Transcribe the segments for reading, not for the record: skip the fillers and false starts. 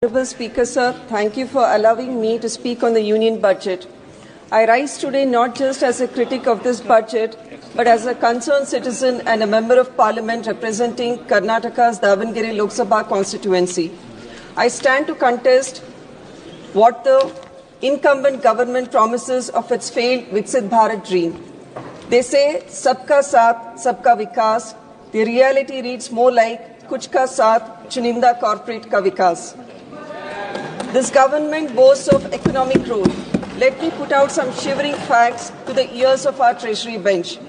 Honorable Speaker, sir, thank you for allowing me to speak on the Union budget. I rise today not just as a critic of this budget, but as a concerned citizen and a Member of Parliament representing Karnataka's Davangere Lok Sabha constituency. I stand to contest what the incumbent government promises of its failed Viksit Bharat dream. They say, Sabka Saath, Sabka Vikas. The reality reads more like, Kuch Ka Saath, Chuninda Corporate Ka Vikas. This government boasts of economic growth. Let me put out some shivering facts to the ears of our Treasury bench.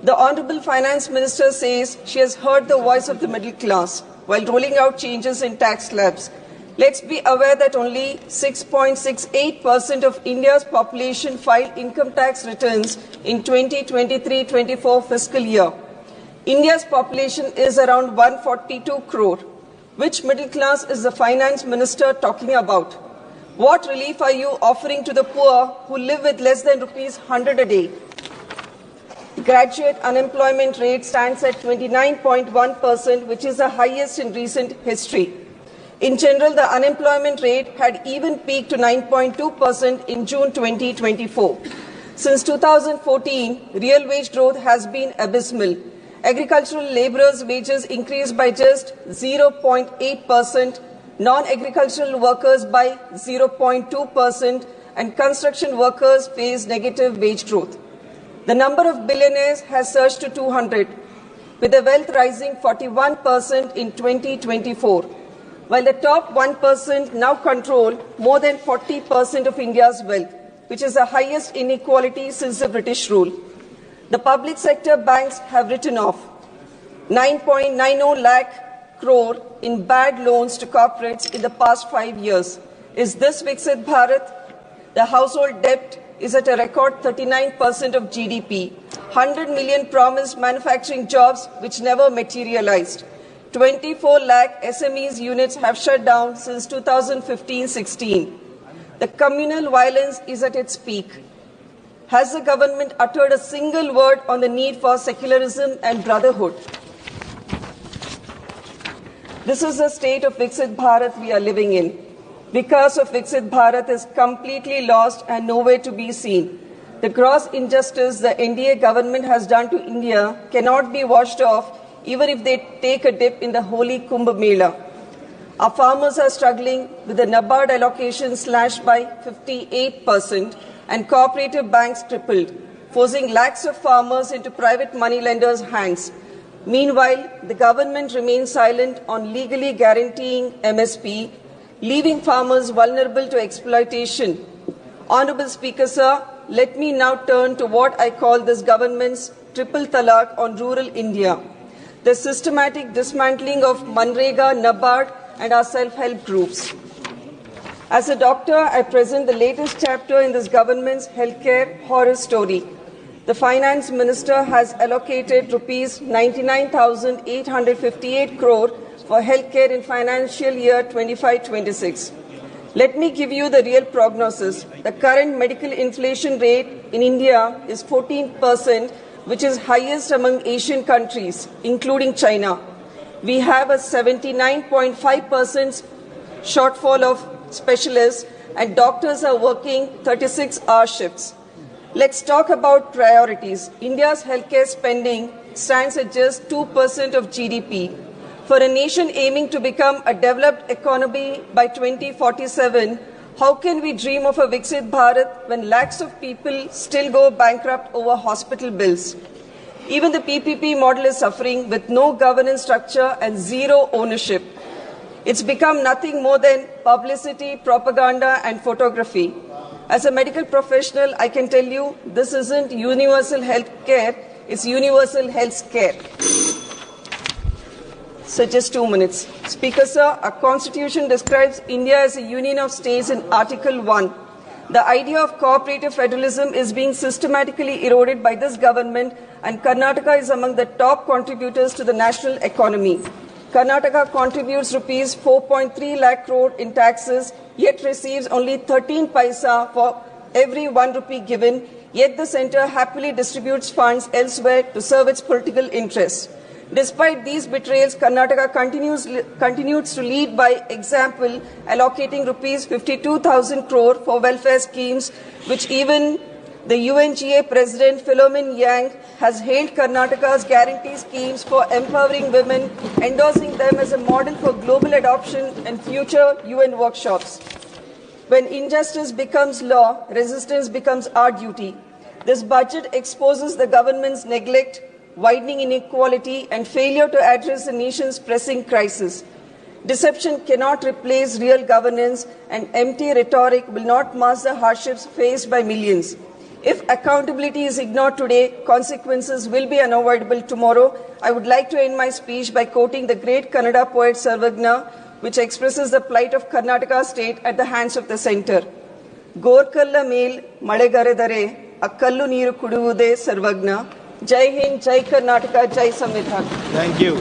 The Honourable Finance Minister says she has heard the voice of the middle class while rolling out changes in tax slabs. Let's be aware that only 6.68% of India's population filed income tax returns in 2023-24 fiscal year. India's population is around 142 crore. Which middle class is the Finance Minister talking about? What relief are you offering to the poor who live with less than rupees 100 a day? Graduate unemployment rate stands at 29.1%, which is the highest in recent history. In general, the unemployment rate had even peaked to 9.2% in June 2024. Since 2014, real wage growth has been abysmal. Agricultural labourers' wages increased by just 0.8%, non-agricultural workers by 0.2%, and construction workers face negative wage growth. The number of billionaires has surged to 200, with the wealth rising 41% in 2024, while the top 1% now control more than 40% of India's wealth, which is the highest inequality since the British rule. The public sector banks have written off 9.90 lakh crore in bad loans to corporates in the past 5 years. Is this Viksit Bharat? The household debt is at a record 39% of GDP. 100 million promised manufacturing jobs which never materialized. 24 lakh SMEs units have shut down since 2015-16. The communal violence is at its peak. Has the government uttered a single word on the need for secularism and brotherhood? This is the state of Viksit Bharat we are living in. Vikas of Viksit Bharat is completely lost and nowhere to be seen. The gross injustice the NDA government has done to India cannot be washed off even if they take a dip in the holy Kumbh Mela. Our farmers are struggling with the NABARD allocation slashed by 58%. And cooperative banks tripled, forcing lakhs of farmers into private moneylenders' hands. Meanwhile, the government remains silent on legally guaranteeing MSP, leaving farmers vulnerable to exploitation. Honourable Speaker, sir, let me now turn to what I call this government's triple talaq on rural India, the systematic dismantling of Manrega, NABARD and our self-help groups. As a doctor, I present the latest chapter in this government's healthcare horror story. The Finance Minister has allocated rupees 99,858 crore for healthcare in financial year 25-26. Let me give you the real prognosis. The current medical inflation rate in India is 14%, which is highest among Asian countries, including China. We have a 79.5% shortfall of specialists, and doctors are working 36-hour shifts. Let's talk about priorities. India's healthcare spending stands at just 2% of GDP. For a nation aiming to become a developed economy by 2047, how can we dream of a Viksit Bharat when lakhs of people still go bankrupt over hospital bills? Even the PPP model is suffering with no governance structure and zero ownership. It's become nothing more than publicity, propaganda and photography. As a medical professional, I can tell you this isn't universal health care, it's universal health care. So just 2 minutes. Speaker, sir, our constitution describes India as a union of states in Article 1. The idea of cooperative federalism is being systematically eroded by this government, and Karnataka is among the top contributors to the national economy. Karnataka contributes rupees 4.3 lakh crore in taxes, yet receives only 13 paisa for every 1 rupee given, yet the centre happily distributes funds elsewhere to serve its political interests. Despite these betrayals, Karnataka continues to lead by example, allocating rupees 52,000 crore for welfare schemes, which even the UNGA President Philomen Yang has hailed Karnataka's guarantee schemes for empowering women, endorsing them as a model for global adoption and future UN workshops. When injustice becomes law, resistance becomes our duty. This budget exposes the government's neglect, widening inequality, and failure to address the nation's pressing crisis. Deception cannot replace real governance, and empty rhetoric will not mask the hardships faced by millions. If accountability is ignored today, consequences will be unavoidable tomorrow. I would like to end my speech by quoting the great Kannada poet Sarvagna, which expresses the plight of Karnataka state at the hands of the centre. Gorkalla mel malegaredare, akkallu neeru kuduvude Sarvagna. Jai Hind, Jai Karnataka, Jai Samvidhan. Thank you.